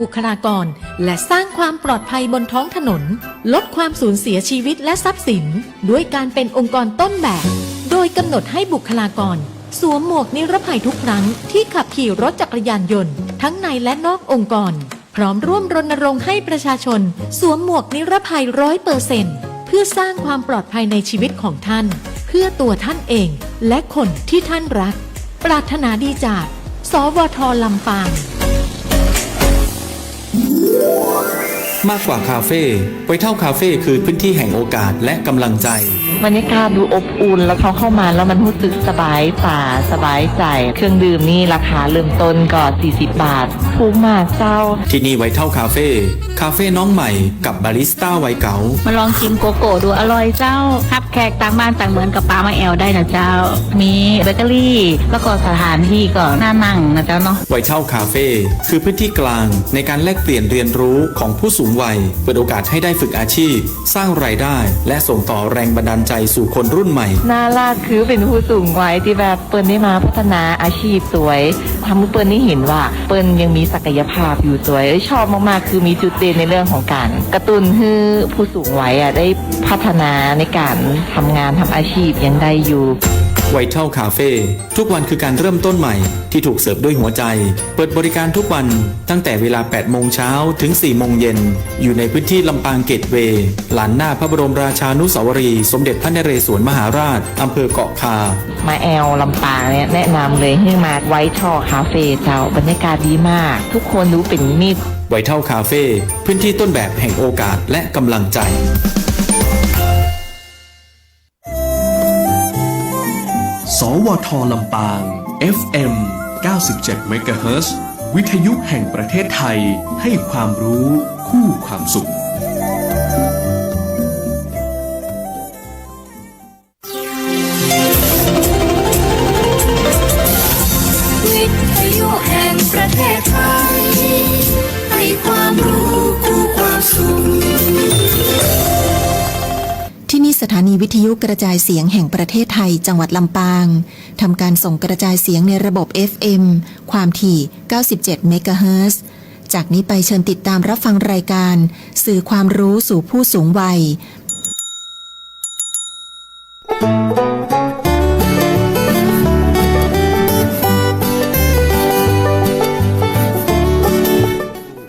บุคลากรและสร้างความปลอดภัยบนท้องถนนลดความสูญเสียชีวิตและทรัพย์สินด้วยการเป็นองค์กรต้นแบบโดยกำหนดให้บุคลากรสวมหมวกนิรภัยทุกครั้งที่ขับขี่รถจักรยานยนต์ทั้งในและนอกองค์กรพร้อมร่วมรณรงค์ให้ประชาชนสวมหมวกนิรภัย100%เพื่อสร้างความปลอดภัยในชีวิตของท่านเพื่อตัวท่านเองและคนที่ท่านรักปรารถนาดีจากสวท.ลำปางมากกว่าคาเฟ่ไวท์เทิลคาเฟ่คือพื้นที่แห่งโอกาสและกำลังใจบรรยากาศดูอบอุ่นแล้วเขาเข้ามาแล้วมันรู้สึกสบายตาสบายใจเครื่องดื่มนี่ราคาเริ่มต้นก็40 บาทถูกมากเจ้าที่นี่ไวท์เทิลคาเฟ่น้องใหม่กับบาริสต้าวัยเก๋ามาลองชิมโกโก้ดูอร่อยเจ้าฮับแขกต่างบ้านต่างเหมือนกับปลามาแอลได้นะเจ้ามีเบเกอรี่แล้วก็สถานที่ก็น่านั่งนะเจ้าเนาะไวท์เทิลคาเฟ่คือพื้นที่กลางในการแลกเปลี่ยนเรียนรู้ของผู้สูงวัยเปิดโอกาสให้ได้ฝึกอาชีพสร้างรายได้และส่งต่อแรงบันดาลใจสู่คนรุ่นใหม่น่ารักคือเป็นผู้สูงวัยที่แบบเปิ้ลได้มาพัฒนาอาชีพสวยทำให้เปิ้ลได้เห็นว่าเปิ้ลยังมีศักยภาพอยู่สวยชอบมากๆคือมีจุดเด่นในเรื่องของการกระตุ้นให้ผู้สูงวัยได้พัฒนาในการทำงานทำอาชีพยังได้อยู่ไวท์เทิลคาเฟ่ทุกวันคือการเริ่มต้นใหม่ที่ถูกเสิร์ฟด้วยหัวใจเปิดบริการทุกวันตั้งแต่เวลา 8 โมงเช้าถึง 4 โมงเย็นอยู่ในพื้นที่ลำปางเกตเวย์ลานหน้าพระบรมราชานุสาวรีย์สมเด็จพระนเรศวรมหาราชอำเภอเกาะคามาแอลลำปางเนี่ยแนะนำเลยให้มาไวท์เทิลคาเฟ่เจ้าบรรยากาศดีมากทุกคนรู้เป็นมิตรไวท์เทิลคาเฟ่พื้นที่ต้นแบบแห่งโอกาสและกำลังใจสวท.ลำปาง FM 97 MHz วิทยุแห่งประเทศไทยให้ความรู้คู่ความสุขวิทยุแห่งประเทศไทยให้ความรู้คู่ความสุขที่นี่สถานีวิทยุกระจายเสียงแห่งประเทศไทยจังหวัดลำปางทำการส่งกระจายเสียงในระบบ FM ความถี่ 97 เมกะเฮิรตซ์ จากนี้ไปเชิญติดตามรับฟังรายการสื่อความรู้สู่ผู้สูงวัย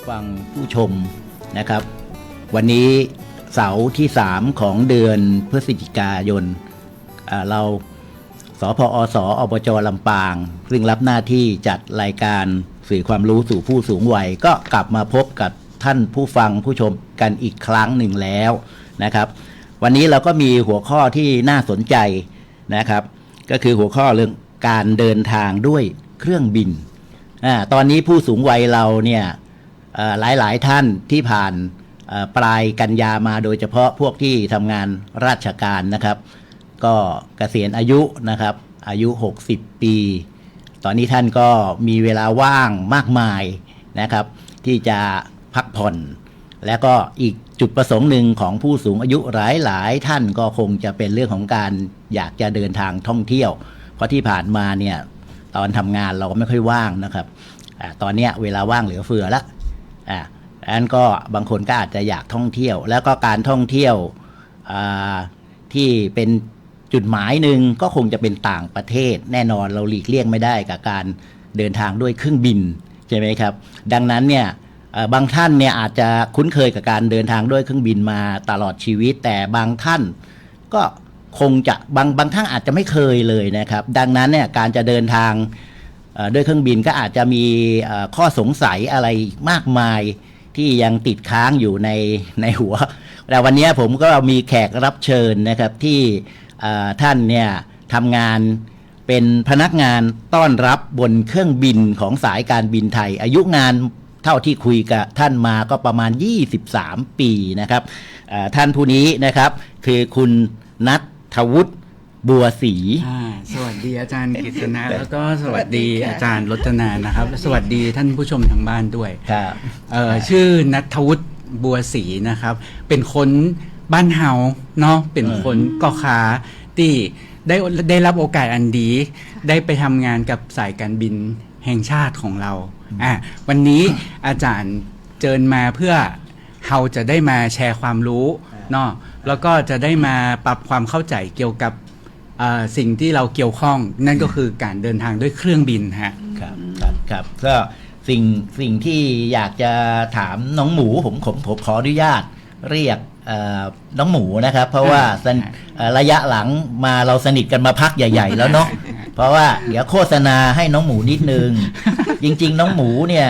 ฟังผู้ชมนะครับวันนี้เสาร์ที่3ของเดือนพฤศจิกายนเราสพอสอบจลำปางซึ่งรับหน้าที่จัดรายการสื่อความรู้สู่ผู้สูงวัยก็กลับมาพบกับท่านผู้ฟังผู้ชมกันอีกครั้งหนึ่งแล้วนะครับวันนี้เราก็มีหัวข้อที่น่าสนใจนะครับก็คือหัวข้อเรื่องการเดินทางด้วยเครื่องบินตอนนี้ผู้สูงวัยเราเนี่ยหลายท่านที่ผ่านปลายกันยามาโดยเฉพาะพวกที่ทำงานราชการนะครับก็เกษียณอายุนะครับอายุ60 ปีตอนนี้ท่านก็มีเวลาว่างมากมายนะครับที่จะพักผ่อนและก็อีกจุดประสงค์หนึ่งของผู้สูงอายุหลายท่านก็คงจะเป็นเรื่องของการอยากจะเดินทางท่องเที่ยวเพราะที่ผ่านมาเนี่ยตอนทำงานเราก็ไม่ค่อยว่างนะครับตอนนี้เวลาว่างเหลือเฟือแล้วอันก็บางคนก็อาจจะอยากท่องเที่ยวแล้วก็การท่องเที่ยวที่เป็นจุดหมายหนึ่งก็คงจะเป็นต่างประเทศแน่นอนเราหลีกเลี่ยงไม่ได้กับการเดินทางด้วยเครื่องบินใช่ไหมครับดังนั้นเนี่ยบางท่านเนี่ยอาจจะคุ้นเคยกับการเดินทางด้วยเครื่องบินมาตลอดชีวิตแต่บางท่านก็คงจะบางท่านอาจจะไม่เคยเลยนะครับดังนั้นเนี่ยการจะเดินทางด้วยเครื่องบินก็อาจจะมีข้อสงสัยอะไรมากมายที่ยังติดค้างอยู่ในหัวแต่วันนี้ผมก็มีแขกรับเชิญนะครับที่ท่านเนี่ยทำงานเป็นพนักงานต้อนรับบนเครื่องบินของสายการบินไทยอายุงานเท่าที่คุยกับท่านมาก็ประมาณ23 ปีนะครับท่านผู้นี้นะครับคือคุณณัฐวุฒิบัวศรีสวัสดีอาจารย์กฤษณะแล้วก็สวัสดีอาจารย์รจนานะครับและสวัสดีท่านผู้ชมทางบ้านด้วยชื่อณัฐวุฒิบัวศรีนะครับเป็นคนบ้านเฮาเนาะเป็นคนก่อขาที่ได้รับโอกาสอันดีได้ไปทำงานกับสายการบินแห่งชาติของเราวันนี้อาจารย์ เจิญมาเพื่อเราจะได้มาแชร์ความรู้เนาะแล้วก็จะได้มาปรับความเข้าใจเกี่ยวกับสิ่งที่เราเกี่ยวข้องนั่นก็คือการเดินทางด้วยเครื่องบินฮะ ครับก็สิ่งที่อยากจะถามน้องหมูผมขออนุญาตเรียกน้องหมูนะครับเพราะว่าระยะหลังมาเราสนิทกันมาพักใหญ่ ๆ แล้วเนาะเพราะว่าเดี๋ยวโฆษณาให้น้องหมูนิดนึง จริงๆน้องหมูเนี่ย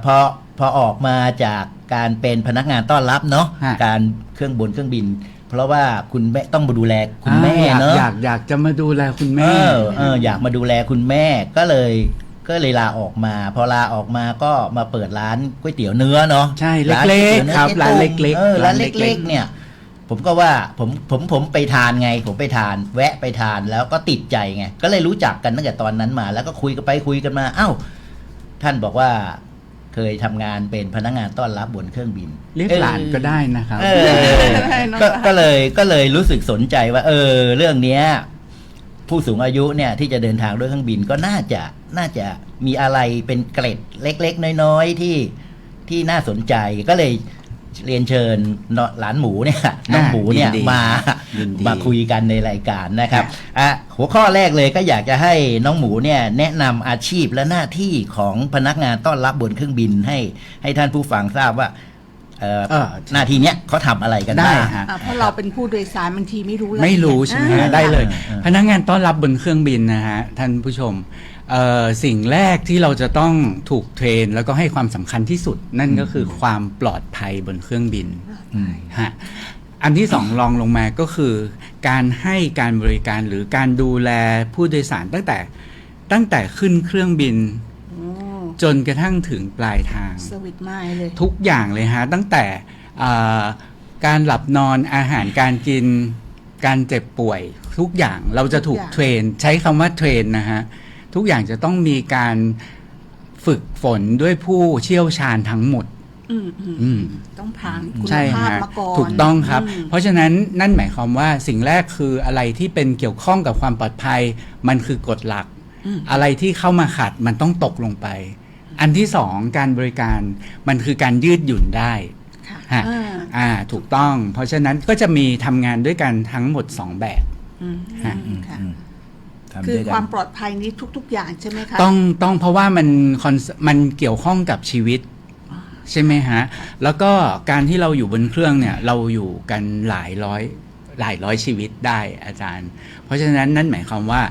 พอออกมาจากการเป็นพนักงานต้อนรับเนาะการเครื่องบินเพราะว่าคุณแม่ต้องมาดูแลคุณแม่เนาะอยากจะมาดูแลคุณแม่อยากมาดูแลคุณแม่ก็เลยลาออกมาพอลาออกมาก็มาเปิดร้านก๋วยเตี๋ยวเนื้อเนาะใช่เล็กๆครับร้านเล็กๆร้านเล็กๆเนี่ยผมก็ว่าผมไปทานไงผมไปทานแวะไปทานแล้วก็ติดใจไงก็เลยรู้จักกันตั้งแต่ตอนนั้นมาแล้วก็คุยกันไปคุยกันมาท่านบอกว่าเคยทำงานเป็นพนักงานต้อนรับบนเครื่องบินเรียกหลานก็ได้นะครับก็เลยรู้สึกสนใจว่าเรื่องเนี้ยผู้สูงอายุเนี่ยที่จะเดินทางด้วยเครื่องบินก็น่าจะมีอะไรเป็นเกร็ดเล็กๆน้อยๆที่น่าสนใจก็เลยเรียนเชิญหลานหมูเนี่ยน้องหมูเนี่ยมาคุยกันในรายการนะครับหัวข้อแรกเลยก็อยากจะให้น้องหมูเนี่ยแนะนำอาชีพและหน้าที่ของพนักงานต้อนรับบนเครื่องบินให้ท่านผู้ฟังทราบว่าหน้าที่เนี้ยเขาทำอะไรกันได้เพราะเราเป็นผู้โดยสารบางทีไม่รู้ใช่ไหมได้เลยพนักงานต้อนรับบนเครื่องบินนะฮะท่านผู้ชมสิ่งแรกที่เราจะต้องถูกเทรนแล้วก็ให้ความสำคัญที่สุดนั่นก็คือความปลอดภัยบนเครื่องบินฮะอันที่สองรองลงมาก็คือการให้การบริการหรือการดูแลผู้โดยสารตั้งแต่ขึ้นเครื่องบินจนกระทั่งถึงปลายทางสวิตมากเลยทุกอย่างเลยฮะตั้งแต่การหลับนอนอาหารการกินการเจ็บป่วยทุกอย่างเราจะถูกเทรนใช้คำว่าเทรนนะฮะทุกอย่างจะต้องมีการฝึกฝนด้วยผู้เชี่ยวชาญทั้งหมดต้องผ่านคุณภาพมาก่อนถูกต้องครับเพราะฉะนั้นนั่นหมายความว่าสิ่งแรกคืออะไรที่เป็นเกี่ยวข้องกับความปลอดภัยมันคือกฎหลักอะไรที่เข้ามาขัดมันต้องตกลงไปอันที่สองการบริการมันคือการยืดหยุ่นได้ถูกต้องเพราะฉะนั้นก็จะมีทำงานด้วยกันทั้งหมด2แบบคือความปลอดภัยนี้ทุกๆอย่างใช่ไหมคะต้องเพราะว่ามันเกี่ยวข้องกับชีวิตใช่ไหมฮะแล้วก็การที่เราอยู่บนเครื่องเนี่ยเราอยู่กันหลายร้อยชีวิตได้อาจารย์เพราะฉะนั้นนั่นหมายความว่า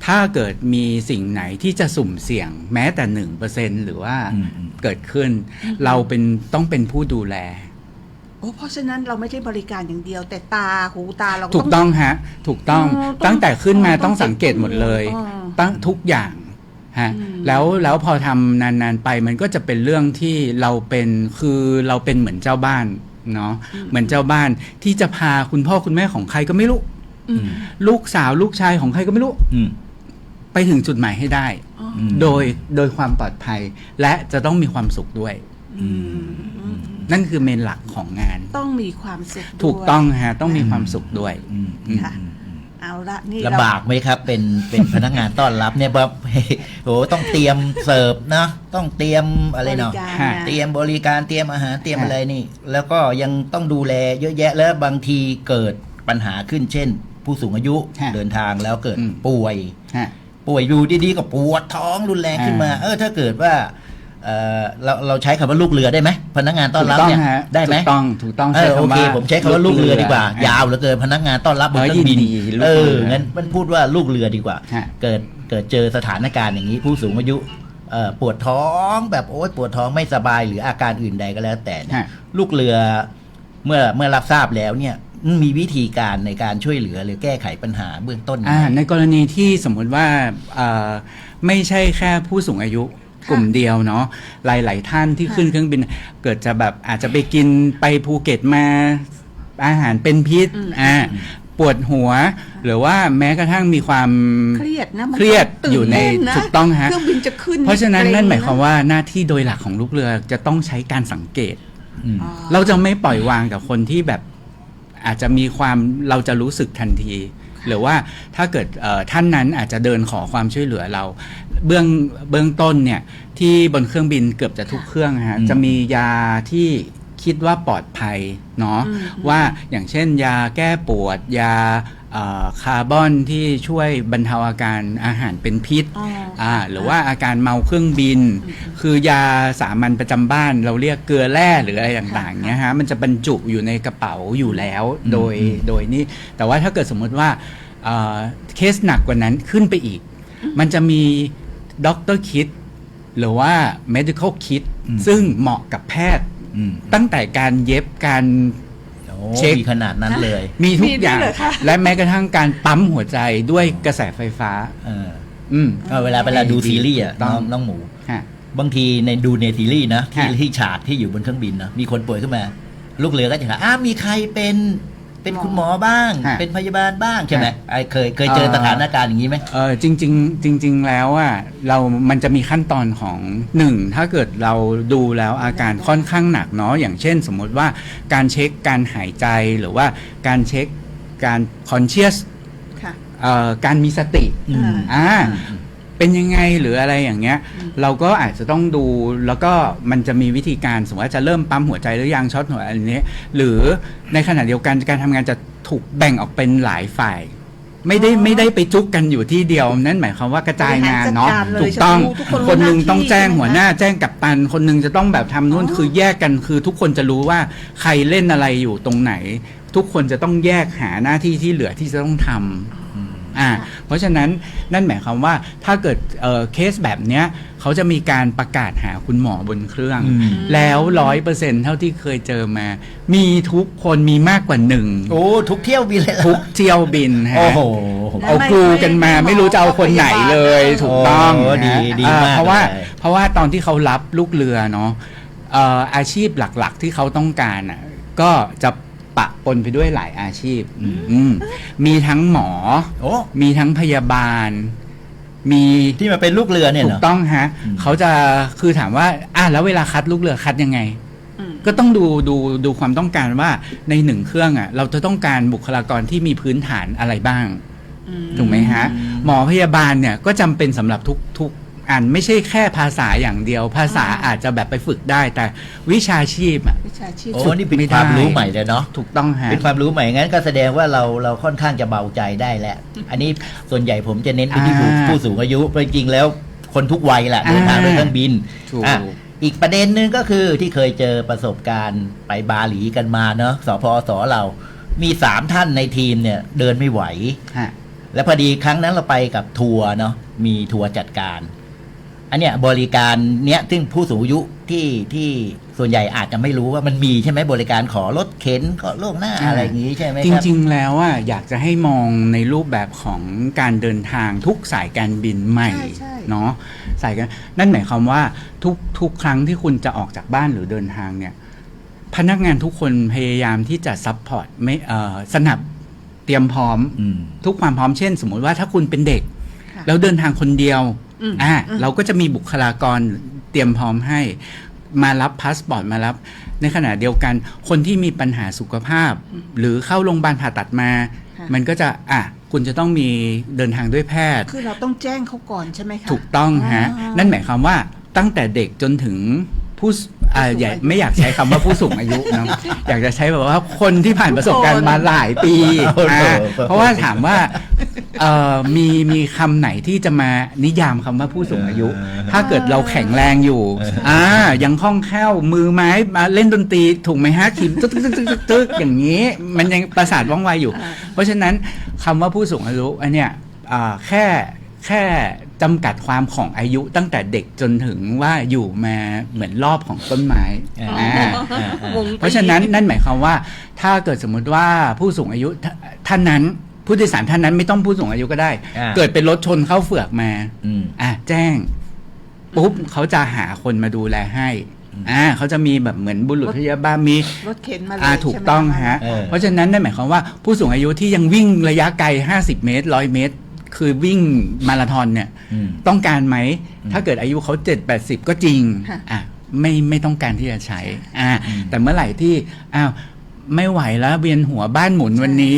ถ้าเกิดมีสิ่งไหนที่จะสุ่มเสี่ยงแม้แต่ 1% หรือว่าเกิดขึ้นเราต้องเป็นผู้ดูแลเพราะฉะนั้นเราไม่ได้บริการอย่างเดียวแต่ตาหูตาเราถูกต้องฮะถูกต้องตั้งแต่ขึ้นมาต้องสังเกตหมดเลยตั้งทุกอย่างฮะแล้วพอทำนานๆไปมันก็จะเป็นเรื่องที่เราเป็นเหมือนเจ้าบ้านเนาะเหมือนเจ้าบ้านที่จะพาคุณพ่อคุณแม่ของใครก็ไม่รู้ลูกสาวลูกชายของใครก็ไม่รู้ไปถึงจุดหมายให้ได้โดยความปลอดภัยและจะต้องมีความสุขด้วยนั่นคือเมนหลักของงานต้องมีความสุขถูกต้องฮะต้องมีความสุขด้วยเอาละนี่ลำบากไหมครับเป็นพนักงานต้อนรับเนี่ยแบบโหต้องเตรียมเสิร์ฟนะต้องเตรียมอะไรเนาะเตรียมบริการเตรียมอาหารเตรียมอะไรนี่แล้วก็ยังต้องดูแลเยอะแยะแล้วบางทีเกิดปัญหาขึ้นเช่นผู้สูงอายุเดินทางแล้วเกิดป่วยอยู่ดีๆก็ปวดท้องรุนแรงขึ้นมาถ้าเกิดว่าเราใช้คำว่าลูกเรือได้ไหมพนักงานต้อนรับเนี่ยได้ไหมถูกต้องโอเคผมใช้คำว่าลูกเรือดีกว่ายาวเหลือเกินพนักงานต้อนรับบนเครื่องบินงั้นมันพูดว่าลูกเรือดีกว่าเกิดเจอสถานการณ์อย่างนี้ผู้สูงอายุปวดท้องแบบปวดท้องไม่สบายหรืออาการอื่นใดก็แล้วแต่ลูกเรือเมื่อรับทราบแล้วเนี่ยมีวิธีการในการช่วยเหลือหรือแก้ไขปัญหาเบื้องต้นในกรณีที่สมมติว่าไม่ใช่แค่ผู้สูงอายุกลุ่มเดียวเนาะหลายๆท่านที่ขึ้นเครื่องบินเกิดจะแบบอาจจะไปกินไปภูเก็ตมาอาหารเป็นพิษปวดหัวหรือว่าแม้กระทั่งมีความเครียดอยู่ในถูกต้องฮะเครื่องบินจะขึ้นเพราะฉะนั้นนั่นหมายความว่าหน้าที่โดยหลักของลูกเรือจะต้องใช้การสังเกตเราจะไม่ปล่อยวางกับคนที่แบบอาจจะมีความเราจะรู้สึกทันทีหรือว่าถ้าเกิดท่านนั้นอาจจะเดินขอความช่วยเหลือเรา เบื้องต้นเนี่ยที่บนเครื่องบินเกือบจะทุกเครื่องฮะจะมียาที่คิดว่าปลอดภัยเนาะว่าอย่างเช่นยาแก้ปวดยาคาร์บอนที่ช่วยบรรเทาอาการอาหารเป็นพิษหรือว่าอาการเมาเครื่องบิน คือยาสามัญประจำบ้านเราเรียกเกลือแร่หรืออะไรต่างๆเนี่ยฮะมันจะบรรจุอยู่ในกระเป๋าอยู่แล้วโดยนี่แต่ว่าถ้าเกิดสมมติว่าเคสหนักกว่านั้นขึ้นไปอีกมันจะมีด็อกเตอร์คิทหรือว่า medical kit ซึ่งเหมาะกับแพทย์ตั้งแต่การเย็บการเช็คมีขนาดนั้นเลย มีทุกอย่างและแม้กระทั่งการปั๊มหัวใจด้วยกระแสไฟฟ้าเวลาดูซีรีส์น้องหมูบางทีในดูในซีรีส์นะที่ฉากที่อยู่บนเครื่องบินนะมีคนป่วยขึ้นมาลูกเรือก็จะถามมีใครเป็นคุณหมอบ้างเป็นพยาบาลบ้างใช่ไหมเคยเจอสถานการณ์อย่างนี้ไหมจริงแล้วอ่ะมันจะมีขั้นตอนของ1ถ้าเกิดเราดูแล้วอาการค่อนข้างหนักเนาะอย่างเช่นสมมติว่าการเช็คการหายใจหรือว่าการเช็คการ conscious การมีสติเป็นยังไงหรืออะไรอย่างเงี้ยเราก็อาจจะต้องดูแล้วก็มันจะมีวิธีการสมมติว่าจะเริ่มปั๊มหัวใจหรือยังช็อตหัวอะไรนี้หรือในขณะเดียวกันการทำงานจะถูกแบ่งออกเป็นหลายฝ่ายไม่ได้ไปจุกกันอยู่ที่เดียวนั่นหมายความว่ากระจายงานเนาะถูกต้องคนนึงต้องแจ้งหัวหน้าแจ้งกัปตันคนนึงจะต้องแบบทำนู่นคือแยกกันคือทุกคนจะรู้ว่าใครเล่นอะไรอยู่ตรงไหนทุกคนจะต้องแยกหาหน้าที่ที่เหลือที่จะต้องทำเพราะฉะนั้นนั่นหมายความว่าถ้าเกิดเคสแบบเนี้ยเขาจะมีการประกาศหาคุณหมอบนเครื่องแล้ว 100% เท่าที่เคยเจอมามีทุกคนมีมากกว่า1ทุกเที่ยวบินเลยทุกเที่ยวบินฮะเอาครูกันมาไม่รู้จะเอาคนไหนเลยถูกต้องดีมากเพราะว่าตอนที่เขารับลูกเรือเนาะอาชีพหลักๆที่เขาต้องการก็จะปะปนไปด้วยหลายอาชีพมีทั้งหมอมีทั้งพยาบาลมีที่มาเป็นลูกเรือเนี่ยถูกต้องฮะเขาจะคือถามว่าแล้วเวลาคัดลูกเรือคัดยังไงก็ต้องดูความต้องการว่าใน1เครื่องเราจะต้องการบุคลากรที่มีพื้นฐานอะไรบ้างถูกไหมฮะหมอพยาบาลเนี่ยก็จำเป็นสำหรับทุกอันไม่ใช่แค่ภาษาอย่างเดียวภาษาอาจจะแบบไปฝึกได้แต่วิชาชีพนี่เป็นความรู้ใหม่เลยเนาะถูกต้องฮะเป็นความรู้ใหม่งั้นก็แสดงว่าเราค่อนข้างจะเบาใจได้แล้วอันนี้ส่วนใหญ่ผมจะเน้นไปที่ผู้สูงอายุจริงๆแล้วคนทุกวัยแหละเดินทางด้วยเครื่องบินอีกประเด็นนึงก็คือที่เคยเจอประสบการณ์ไปบาหลีกันมาเนาะสพสเรามี3ท่านในทีมเนี่ยเดินไม่ไหวและพอดีครั้งนั้นเราไปกับทัวร์เนาะมีทัวร์จัดการอันเนี้ยบริการเนี้ยซึ่งผู้สูงอายุที่ส่วนใหญ่อาจจะไม่รู้ว่ามันมีใช่ไหมบริการขอรถเข็นขอล่วงหน้าอะไรอย่างนี้ใช่ไหมครับจริงๆแล้วอยากจะให้มองในรูปแบบของการเดินทางทุกสายการบินใหม่เนาะสายการนั่นหมายความว่าทุกครั้งที่คุณจะออกจากบ้านหรือเดินทางเนี่ยพนักงานทุกคนพยายามที่จะซัพพอร์ตไม่สนับเตรียมพร้อมทุกความพร้อมเช่นสมมุติว่าถ้าคุณเป็นเด็กแล้วเดินทางคนเดียวเราก็จะมีบุคลากรเตรียมพร้อมให้มารับพาสปอร์ตมารับในขณะเดียวกันคนที่มีปัญหาสุขภาพหรือเข้าโรงพยาบาลผ่าตัดมามันก็จะคุณจะต้องมีเดินทางด้วยแพทย์คือเราต้องแจ้งเขาก่อนใช่ไหมคะถูกต้องฮะนั่นหมายความว่าตั้งแต่เด็กจนถึงผู้ไม่อยากใช้คำว่าผู้สูงอายุนะอยากจะใช้แบบว่าคนที่ผ่านประสบการณ์มาหลายปีเพราะว่าถามว่ามีคำไหนที่จะมานิยามคำว่าผู้สูงอายุถ้าเกิดเราแข็งแรงอยู่ยังคล่องแคล่วมือไม้มาเล่นดนตรีถูกไหมฮะขีมตึ๊กอย่างนี้มันยังประสาทว่องไวอยู่เพราะฉะนั้นคำว่าผู้สูงอายุอันเนี้ยแค่จำกัดความของอายุตั้งแต่เด็กจนถึงว่าอยู่มาเหมือนรอบของต้นไม้เพราะฉะนั้นนั่นหมายความว่าถ้าเกิดสมมุติว่าผู้สูงอายุท่านนั้นผู้โดยสารท่านนั้นไม่ต้องผู้สูงอายุก็ได้เกิดเป็นรถชนเข้าเฝือกมาแจ้งปุ๊บเขาจะหาคนมาดูแลให้เขาจะมีแบบเหมือนบุรุษพยาบาลมีรถเข็นมาเลยถูกต้องฮะเพราะฉะนั้นนั่นหมายความว่าผู้สูงอายุที่ยังวิ่งระยะไกล50 เมตร100 เมตรคือวิ่งมาราธอนเนี่ยต้องการไหมถ้าเกิดอายุเขา7-80ก็จริงไม่ต้องการที่จะใช้แต่เมื่อไหร่ที่ไม่ไหวแล้วเวียนหัวบ้านหมุนวันนี้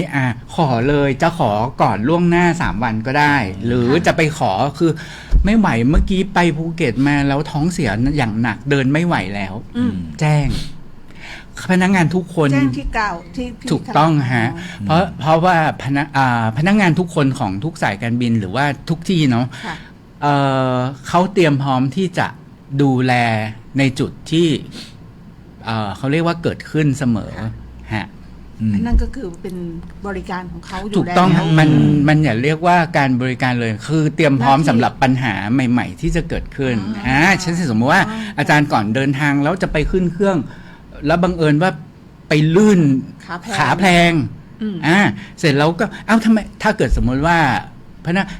ขอเลยจะขอก่อนล่วงหน้า3 วันก็ได้หรือจะไปขอคือ ไม่ไหวเมื่อกี้ไปภูเก็ตมาแล้วท้องเสียอย่างหนักเดินไม่ไหวแล้ว แจ้งพนักงานทุกคน แจ้งที่เก่าที่ ถูกต้องฮะเพราะว่าพนักงานทุกคนของทุกสายการบินหรือว่าทุกที่เนาะ ค่ะ เขาเตรียมพร้อมที่จะดูแลในจุดที่เขาเรียกว่าเกิดขึ้นเสมอฮะ นั่นก็คือเป็นบริการของเขาอยู่ ถูกต้อง แล้ว มันอย่าเรียกว่าการบริการเลยคือเตรียมพร้อมสำหรับปัญหาใหม่ ๆ ที่จะเกิดขึ้นฉันสมมติว่าอาจารย์ก่อนเดินทางแล้วจะไปขึ้นเครื่อง แล้วบังเอิญว่าไปลื่นขาแพลงเสร็จแล้วก็ทำไมถ้าเกิดสมมติว่า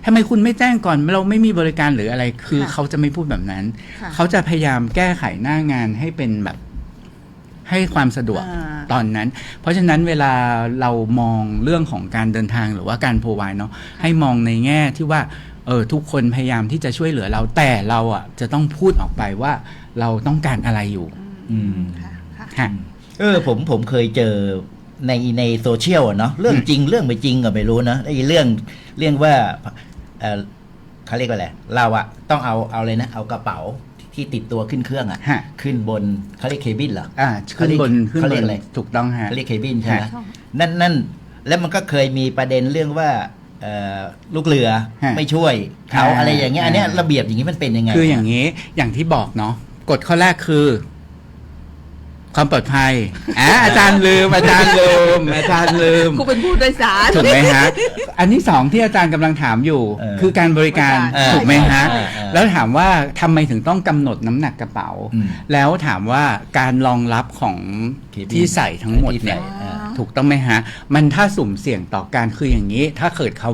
ทำไมคุณไม่แจ้งก่อนเราไม่มีบริการหรืออะไรคือเขาจะไม่พูดแบบนั้นเขาจะพยายามแก้ไขหน้างานให้เป็นแบบให้ความสะดวกตอนนั้นเพราะฉะนั้นเวลาเรามองเรื่องของการเดินทางหรือว่าการโพรไวด์เนาะให้มองในแง่ที่ว่าทุกคนพยายามที่จะช่วยเหลือเราแต่เราอ่ะจะต้องพูดออกไปว่าเราต้องการอะไรอยู่ผมเคยเจอในโซเชียลเนาะเรื่องจริงเรื่องไม่จริงก็ไม่รู้นะไอ้เรื่องว่าเขาเรียกว่าอะไรเราอะต้องเอาเลยนะเอากระเป๋าที่ติดตัวขึ้นเครื่องอะขึ้นบนเขาเรียกเคบินเหรอขึ้นบนเขาเรียกอะไรถูกต้องฮะเขาเรียกเคบินใช่ไหมนั่นแล้วมันก็เคยมีประเด็นเรื่องว่าลูกเรือไม่ช่วยเขาอะไรอย่างเงี้ยอันเนี้ยระเบียบอย่างนี้มันเป็นยังไงคืออย่างนี้อย่างที่บอกเนาะกฎข้อแรกคือความปลอดภัยอาจารย์ลืมกูเป็นผู้โดยสารถูกไหมฮะอันที่สองที่อาจารย์กำลังถามอยู่คือการบริการถูกไหมฮะแล้วถามว่าทำไมถึงต้องกำหนดน้ำหนักกระเป๋าแล้วถามว่าการรองรับของที่ใส่ทั้งหมดเนี่ยถูกต้องไหมฮะมันถ้าสุ่มเสี่ยงต่อการคืออย่างนี้ถ้าเกิดเขา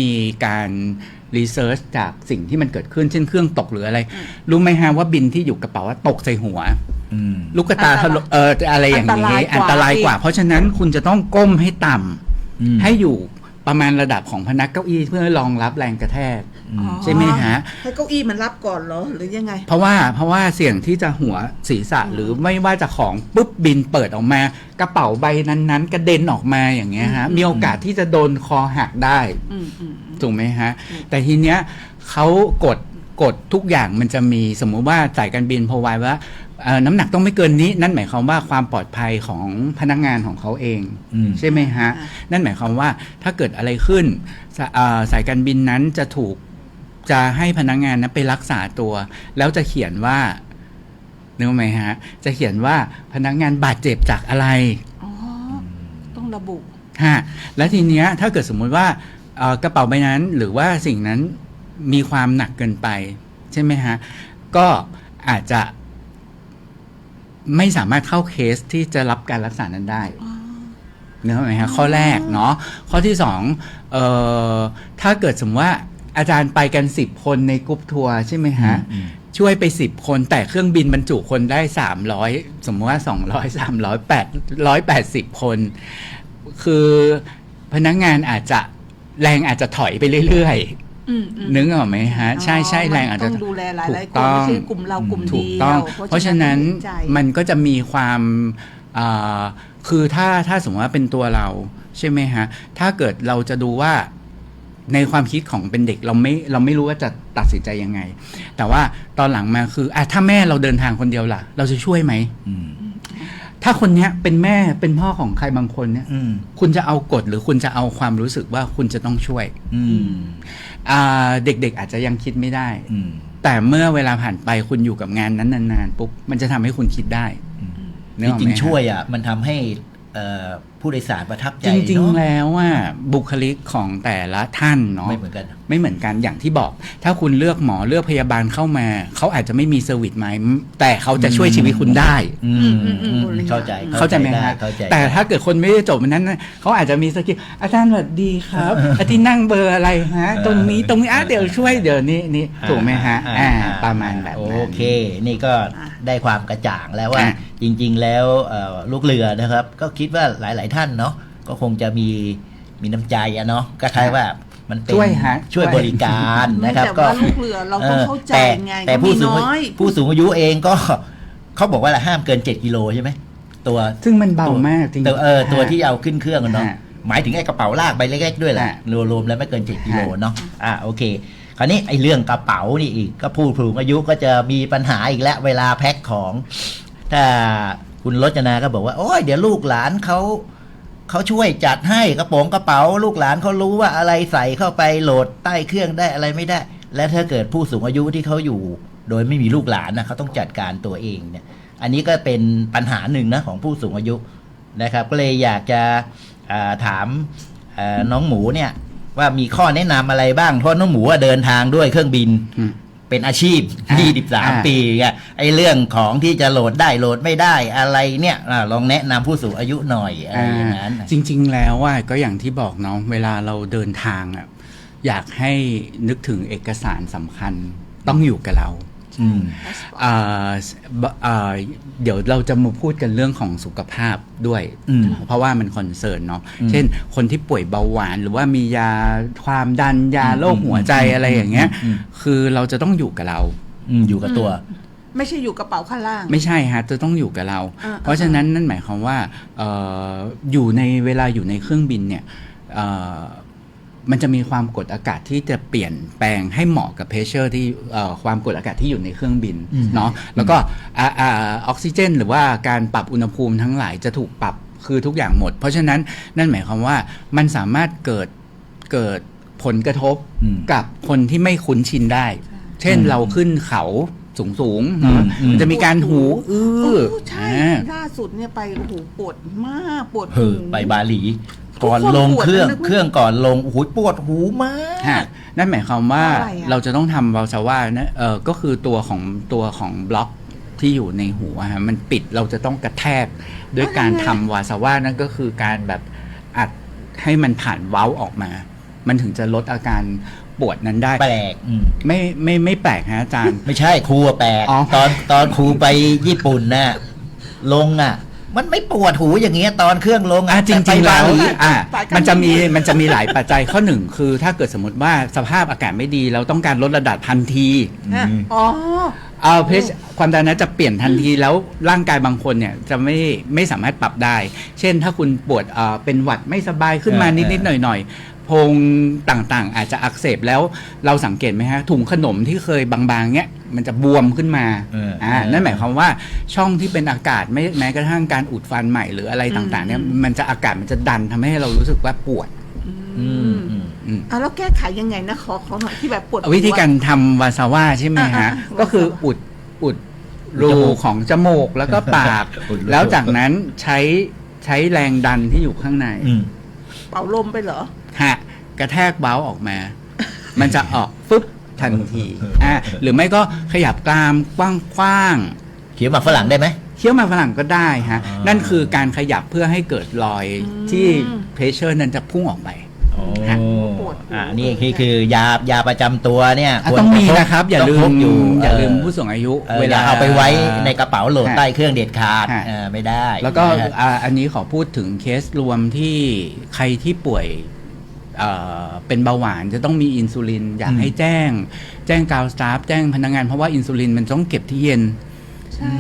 มีการรีเสิร์ชจากสิ่งที่มันเกิดขึ้นเช่นเครื่องตกหรืออะไรรู้ไหมฮะว่าบินที่อยู่กระเป๋าตกใส่หัวลูกตาอะไรอย่างนี้อันตรายกว่าเพราะฉะนั้นคุณจะต้องก้มให้ต่ำให้อยู่ประมาณระดับของพนักเก้าอี้เพื่อรองรับแรงกระแทกใช่ไหมฮะให้เก้าอี้มันรับก่อนเหรอหรือยังไงเพราะว่าเสี่ยงที่จะหัวศีรษะหรือไม่ว่าจะของปุ๊บบินเปิดออกมากระเป๋าใบนั้นๆกระเด็นออกมาอย่างเงี้ยฮะมีโอกาสที่จะโดนคอหักได้ถูกไหมฮะแต่ทีเนี้ยเขากดทุกอย่างมันจะมีสมมุติว่าสายการบินโพรไวด์ว่าน้ำหนักต้องไม่เกินนี้นั่นหมายความว่าความปลอดภัยของพนักงานของเขาเองใช่ไหมฮะนั่นหมายความว่าถ้าเกิดอะไรขึ้นสายการบินนั้นจะให้พนักงานนั้นไปรักษาตัวแล้วจะเขียนว่านึกไหมฮะจะเขียนว่าพนักงานบาดเจ็บจากอะไรต้องระบุแล้วทีเนี้ยถ้าเกิดสมมุติว่ากระเป๋าใบนั้นหรือว่าสิ่งนั้นมีความหนักเกินไปใช่ไหมฮะก็อาจจะไม่สามารถเข้าเคสที่จะรับการรักษานั้นได้นึกออกไหมฮะข้อแรกเนาะข้อที่สองถ้าเกิดสมมติว่าอาจารย์ไปกัน10 คนในกรุ๊ปทัวร์ใช่ไหมฮะช่วยไป10 คนแต่เครื่องบินบรรจุคนได้300สมมติว่า180 คนคือพนักงานอาจจะถอยไปเรื่อยๆนึกออกไหมฮะใช่แรงอาจจะต้องดูแลหลายๆคนไม่ใช่กลุ่มเรากลุ่มเดียวเพราะฉะนั้นมันก็จะมีความคือถ้าสมมติว่าเป็นตัวเราใช่ไหมฮะถ้าเกิดเราจะดูว่าในความคิดของเป็นเด็กเราไม่รู้ว่าจะตัดสินใจยังไงแต่ว่าตอนหลังมาคือถ้าแม่เราเดินทางคนเดียวล่ะเราจะช่วยไหมถ้าคนเนี้ยเป็นแม่เป็นพ่อของใครบางคนเนี่ยคุณจะเอากฎหรือคุณจะเอาความรู้สึกว่าคุณจะต้องช่วยเด็กๆอาจจะยังคิดไม่ได้แต่เมื่อเวลาผ่านไปคุณอยู่กับงานนั้นนานๆปุ๊บมันจะทำให้คุณคิดได้จริงๆช่วยมันทำให้ผู้โดยสารประทับใจจริงๆแล้วว่าบุคลิกของแต่ละท่านเนาะไม่เหมือนกันอย่างที่บอกถ้าคุณเลือกหมอเลือกพยาบาลเข้ามาเขาอาจจะไม่มีเซอร์วิสไหมแต่เขาจะช่วยชีวิตคุณได้เข้าใจไหมฮะแต่ถ้าเกิดคนไม่ได้จบนั้นเขาอาจจะมีสกิลอาจารย์สวัสดีครับที่นั่งเบอร์อะไรฮะตรงนี้เดี๋ยวช่วยเดี๋ยวนี้ถูกไหมฮะประมาณแบบนั้นโอเคนี่ก็ได้ความกระจ่างแล้วว่าจริงๆแล้วลูกเรือนะครับก็คิดว่าหลายๆท่านเนาะก็คงจะมีน้ำใจเนาะก็คล้ายว่ามันเป็นช่วยบริการนะครับก็ลูกเรือเราต้องเข้าใจไงแต่ผู้สูงอายุเองก็เขาบอกว่าห้ามเกิน7 กิโลใช่ไหมตัวซึ่งมันเบามากจริงตัวที่เอาขึ้นเครื่องเนาะหมายถึงไอ้กระเป๋าลากใบเล็กๆด้วยแหละรวมๆแล้วไม่เกิน7 กิโลเนาะโอเค คราวนี้ไอ้เรื่องกระเป๋านี่อีกก็ผู้สูงอายุก็จะมีปัญหาอีกแล้วเวลาแพ็คของถ้าคุณรจนาก็บอกว่าโอ้ยเดี๋ยวลูกหลานเขาช่วยจัดให้กระเป๋าลูกหลานเขารู้ว่าอะไรใส่เข้าไปโหลดใต้เครื่องได้อะไรไม่ได้ และถ้าเกิดผู้สูงอายุที่เขาอยู่โดยไม่มีลูกหลานนะเขาต้องจัดการตัวเองเนี่ยอันนี้ก็เป็นปัญหาหนึ่งนะของผู้สูงอายุนะครับก็เลยอยากจะถามน้องหมูเนี่ยว่ามีข้อแนะนำอะไรบ้างเพราะน้องหมูเดินทางด้วยเครื่องบินเป็นอาชีพ23 ปีไอ้เรื่องของที่จะโหลดได้โหลดไม่ได้อะไรเนี่ยลองแนะนำผู้สูงอายุหน่อยอะไรอย่างนั้นจริงๆแล้วว่าก็อย่างที่บอกเนาะเวลาเราเดินทางอยากให้นึกถึงเอกสารสำคัญต้องอยู่กับเราเดี๋ยวเราจะมาพูดกันเรื่องของสุขภาพด้วยเพราะว่ามันคอนเซิร์นเนาะเช่นคนที่ป่วยเบาหวานหรือว่ามียาความดันยาโรคหัวใจอะไรอย่างเงี้ยคือเราจะต้องอยู่กับเราอยู่กับตัวไม่ใช่อยู่กระเป๋าข้างล่างไม่ใช่ฮะจะต้องอยู่กับเราเพราะฉะนั้นนั่นหมายความว่าอยู่ในเวลาอยู่ในเครื่องบินเนี่ยมันจะมีความกดอากาศที่จะเปลี่ยนแปลงให้เหมาะกับเพรสเชอร์ที่ความกดอากาศที่อยู่ในเครื่องบินเนาะแล้วก็ออกซิเจนหรือว่าการปรับอุณหภูมิทั้งหลายจะถูกปรับคือทุกอย่างหมดเพราะฉะนั้นนั่นหมายความว่ามันสามารถเกิดผลกระทบกับคนที่ไม่คุ้นชินได้เช่นเราขึ้นเขาสูงมันจะมีการหูใช่ล่าสุดเนี่ยไปหูปวดมากปวดหูไปบาหลีก่อนลงเครื่องก่อนลงหูปวดหูมากนั่นหมายความว่าเราจะต้องทำวาลซาว่านะก็คือตัวของบล็อกที่อยู่ในหูมันปิดเราจะต้องกระแทกด้วยการทำวาลซาว่านั่นก็คือการแบบอัดให้มันผ่านเว้าออกมามันถึงจะลดอาการปวดนั้นได้แปลกไม่แปลกฮะอาจารย์ไม่ใช่ครูแปลกตอนครูไปญี่ปุ่นน่ะลงมันไม่ปวดหูอย่างเงี้ยตอนเครื่องลงจริงๆแล้วมันจะมีหลายปัจจัยข้อหนึ่งคือถ้าเกิดสมมติว่าสภาพอากาศไม่ดีเราต้องการลดระดับทันทีเพชความดันนั้นจะเปลี่ยนทันทีแล้วร่างกายบางคนเนี่ยจะไม่สามารถปรับได้เช่นถ้าคุณปวดเป็นหวัดไม่สบายขึ้นมานิดๆหน่อยๆโพรงต่างๆอาจจะอักเสบแล้วเราสังเกตไหมฮะถุงขนมที่เคยบางๆเนี้ยมันจะบวมขึ้นมานั่นหมายความว่าช่องที่เป็นอากาศแม้กระทั่งการอุดฟันใหม่หรืออะไรต่างๆเนี่ยมันจะอากาศมันจะดันทำให้เรารู้สึกว่าปวดแล้วแก้ไขยังไงนะขอหน่อยที่แบบปวดวิธีการทำวาซาว่าใช่ไหมฮะก็คืออุดรูของจมูกแล้วก็ปากแล้วจากนั้นใช้แรงดันที่อยู่ข้างในเป่าลมไปเหรอฮะกระแทกเบ้าออกมามันจะออกฟึบทันทีหรือไม่ก็ขยับกรามกว้างๆเคี้ยวหมากฝรั่งได้ไหมเคี้ยวหมากฝรั่งก็ได้ฮะนั่นคือการขยับเพื่อให้เกิดรอยที่เพรสเชอร์นั้นจะพุ่งออกไปนี่คือยาประจำตัวเนี่ยต้องมีนะครับอย่าลืมผู้สูงอายุเวลาเอาไปไว้ในกระเป๋าโหลดใต้เครื่องเด็ดขาดไม่ได้แล้วก็อันนี้ขอพูดถึงเคสรวมที่ใครที่ป่วยเป็นเบาหวานจะต้องมีอินซูลินอยากให้แจ้งกาวสตาฟแจ้งพนักงานเพราะว่าอินซูลินมันต้องเก็บที่เย็นใช่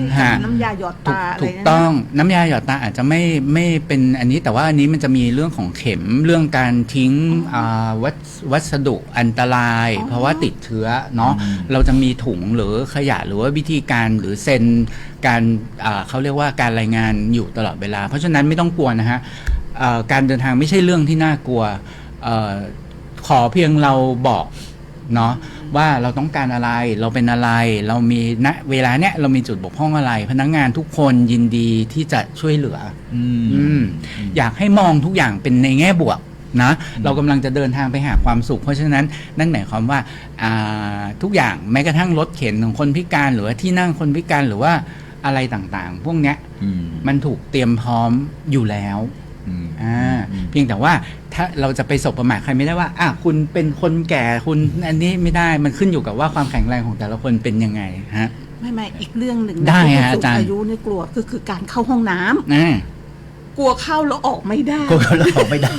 น้ำยาหยอดตาถูกต้องน้ำยาหยอดตาอาจจะไม่เป็นอันนี้แต่ว่าอันนี้มันจะมีเรื่องของเข็มเรื่องการทิ้งวัสดุอันตรายเพราะว่าติดเชื้อเนาะเราจะมีถุงหรือขยะหรือว่าวิธีการหรือเซ็นการเขาเรียกว่าการรายงานอยู่ตลอดเวลาเพราะฉะนั้นไม่ต้องกลัวนะฮะการเดินทางไม่ใช่เรื่องที่น่ากลัวขอเพียงเราบอกเนาะว่าเราต้องการอะไรเราเป็นอะไรเรามีณเวลาเนี้ยเรามีจุดบกพร่องอะไรพนักงานทุกคนยินดีที่จะช่วยเหลืออยากให้มองทุกอย่างเป็นในแง่บวกนะเรากำลังจะเดินทางไปหาความสุขเพราะฉะนั้นนั่นหมายความว่าทุกอย่างแม้กระทั่งรถเข็นของคนพิการหรือว่าที่นั่งคนพิการหรือว่าอะไรต่างๆพวกเนี้ยมันถูกเตรียมพร้อมอยู่แล้วเพียงแต่ว่าถ้าเราจะไปสบประมาทใครไม่ได้ว่าคุณเป็นคนแก่คุณอันนี้ไม่ได้มันขึ้นอยู่กับว่าความแข็งแรงของแต่ละคนเป็นยังไงฮะไม่อีกเรื่องหนึ่งได้ฮะอาจารย์อายุเนี่ยกลัวคือการเข้าห้องน้ำกลัวเข้าแล้วออกไม่ได้กลัวแล้วออกไม่ได้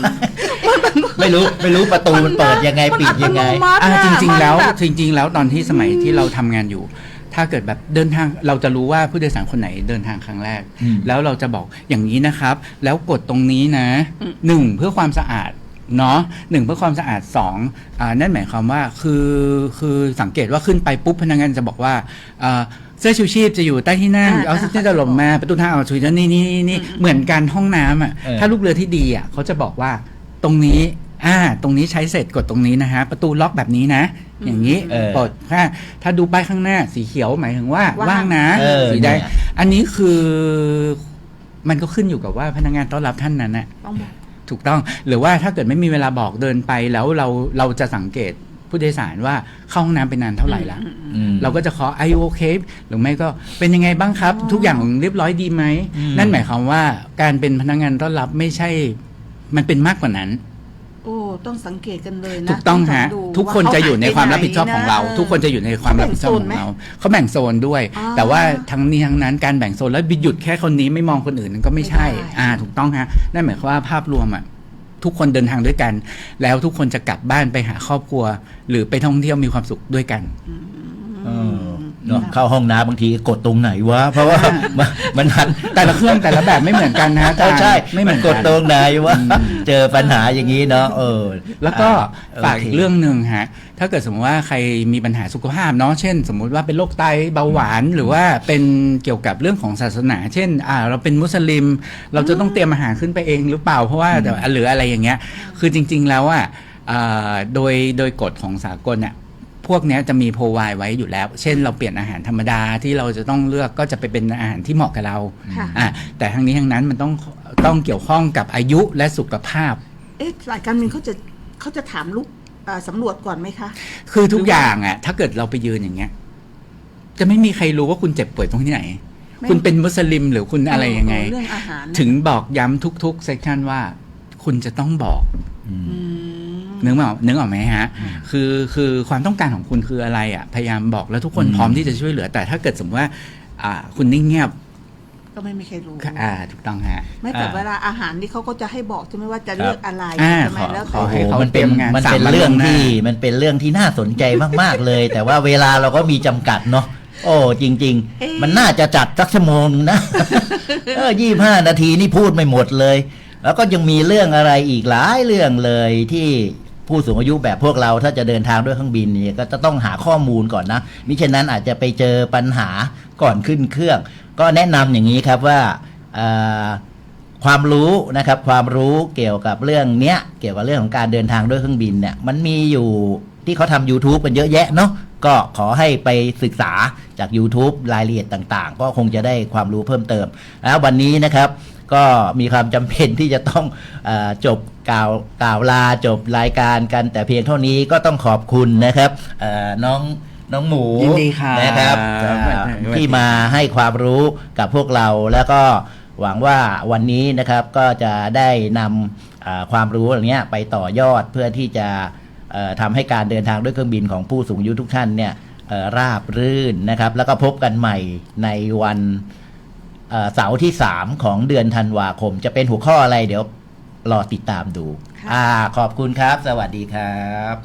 ไม่รู้ประตูมันเปิดยังไงปิดยังไงจริงๆแล้วตอนที่สมัยที่เราทำงานอยู่ถ้าเกิดแบบเดินทางเราจะรู้ว่าผู้โดยสารคนไหนเดินทางครั้งแรกแล้วเราจะบอกอย่างนี้นะครับแล้วกดตรงนี้นะ1เพื่อความสะอาด เนาะ1เพื่อความสะอาด2นั่นหมายความว่าคือสังเกตว่าขึ้นไปปุ๊บพนักงานจะบอกว่าเสื้อชูชีพจะอยู่ใต้ที่นั่งเอาเสื้อจะหล่นมาประตูทางออกชูชีพนี่เหมือนกันห้องน้ำอ่ะถ้าลูกเรือที่ดีอ่ะเขาจะบอกว่าตรงนี้ตรงนี้ใช้เสร็จกดตรงนี้นะฮะประตูล็อกแบบนี้นะอย่างนี้ปลดถ้าดูป้ายข้างหน้าสีเขียวหมายถึงว่าว่างนะสีแดงอันนี้คือมันก็ขึ้นอยู่กับว่าพนักงานต้อนรับท่านนั้นนะถูกต้องหรือว่าถ้าเกิดไม่มีเวลาบอกเดินไปแล้วเราจะสังเกตผู้โดยสารว่าเข้าห้องน้ำไปนานเท่าไหร่ละเราก็จะขอ Are you okay หรือไม่ก็เป็นยังไงบ้างครับทุกอย่างเรียบร้อยดีไหมนั่นหมายความว่าการเป็นพนักงานต้อนรับไม่ใช่มันเป็นมากกว่านั้นโอ้ต้องสังเกตกันเลยนะถูกต้องฮะทุกคนจะอยู่ในความรับผิดชอบของเราทุกคนจะอยู่ในความรับผิดชอบของเราเขาแบ่งโซนด้วยแต่ว่าทั้งนี้ทั้งนั้นการแบ่งโซนแล้วหยุดแค่คนนี้ไม่มองคนอื่นก็ไม่ใช่ถูกต้องฮะนั่นหมายความว่าภาพรวมทุกคนเดินทางด้วยกันแล้วทุกคนจะกลับบ้านไปหาครอบครัวหรือไปท่องเที่ยวมีความสุขด้วยกันเข้าห้องน้ำบางทีกดตรงไหนวะเพราะว่ามันหันแต่ละเครื่องแต่ละแบบไม่เหมือนกันนะใช่ไม่เหมือนกดตรงไหนวะเจอปัญหาอย่างนี้เนาะแล้วก็ฝากอีกเรื่องหนึ่งฮะถ้าเกิดสมมติว่าใครมีปัญหาสุขภาพเนาะเช่นสมมุติว่าเป็นโรคไตเบาหวานหรือว่าเป็นเกี่ยวกับเรื่องของศาสนาเช่นเราเป็นมุสลิมเราจะต้องเตรียมอาหารขึ้นไปเองหรือเปล่าเพราะว่าหรืออะไรอย่างเงี้ยคือจริงๆแล้วโดยกฎของสากลพวกนี้จะมีโพรไวด์ไว้อยู่แล้วเช่นเราเปลี่ยนอาหารธรรมดาที่เราจะต้องเลือกก็จะไปเป็นอาหารที่เหมาะกับเราแต่ทั้งนี้ทั้งนั้นมันต้องเกี่ยวข้องกับอายุและสุขภาพสายการบินเขาจะถามลูกสำรวจก่อนไหมคะคือทุกอย่างถ้าเกิดเราไปยืนอย่างเงี้ยจะไม่มีใครรู้ว่าคุณเจ็บป่วยตรงที่ไหนคุณเป็นมุสลิมหรือคุณอะไรยังไงถึงบอกย้ำทุกๆเซสชันว่าคุณจะต้องบอกนึกออกไหมฮะคือความต้องการของคุณคืออะไรพยายามบอกแล้วทุกคนพร้อมที่จะช่วยเหลือแต่ถ้าเกิดสมมติว่าคุณนิ่งเงียบก็ไม่มีใครรู้ถูกต้องฮะไม่แต่เวลาอาหารนี่เขาก็จะให้บอกใช่ไหมว่าจะเลือกอะไรใช่ไหมแล้วขอให้เขามันเป็นเรื่องที่น่าสนใจมากๆเลยแต่ว่าเวลาเราก็มีจำกัดเนาะจริงๆมันน่าจะจัดสักชั่วโมงนะ25 นาทีนี่พูดไม่หมดเลยแล้วก็ยังมีเรื่องอะไรอีกหลายเรื่องเลยที่ผู้สูงอายุแบบพวกเราถ้าจะเดินทางด้วยเครื่องบินเนี่ยก็จะต้องหาข้อมูลก่อนนะมิฉะนั้นอาจจะไปเจอปัญหาก่อนขึ้นเครื่องก็แนะนำอย่างนี้ครับว่าความรู้นะครับความรู้เกี่ยวกับเรื่องเนี้ยเกี่ยวกับเรื่องของการเดินทางด้วยเครื่องบินเนี่ยมันมีอยู่ที่เขาทำ YouTube กันเยอะแยะเนาะก็ขอให้ไปศึกษาจาก YouTube รายละเอียดต่างๆก็คงจะได้ความรู้เพิ่มเติมแล้ววันนี้นะครับก็มีความจำเป็นที่จะต้องจบกล่าวลาจบรายการกันแต่เพียงเท่านี้ก็ต้องขอบคุณนะครับน้องหมูนะครับที่มาให้ความรู้กับพวกเราแล้วก็หวังว่าวันนี้นะครับก็จะได้นำความรู้อย่างเงี้ยไปต่อยอดเพื่อที่จะทำให้การเดินทางด้วยเครื่องบินของผู้สูงอายุทุกท่านเนี่ยราบรื่นนะครับแล้วก็พบกันใหม่ในวันเสาร์ที่3ของเดือนธันวาคมจะเป็นหัวข้ออะไรเดี๋ยวรอติดตามดูขอบคุณครับสวัสดีครับ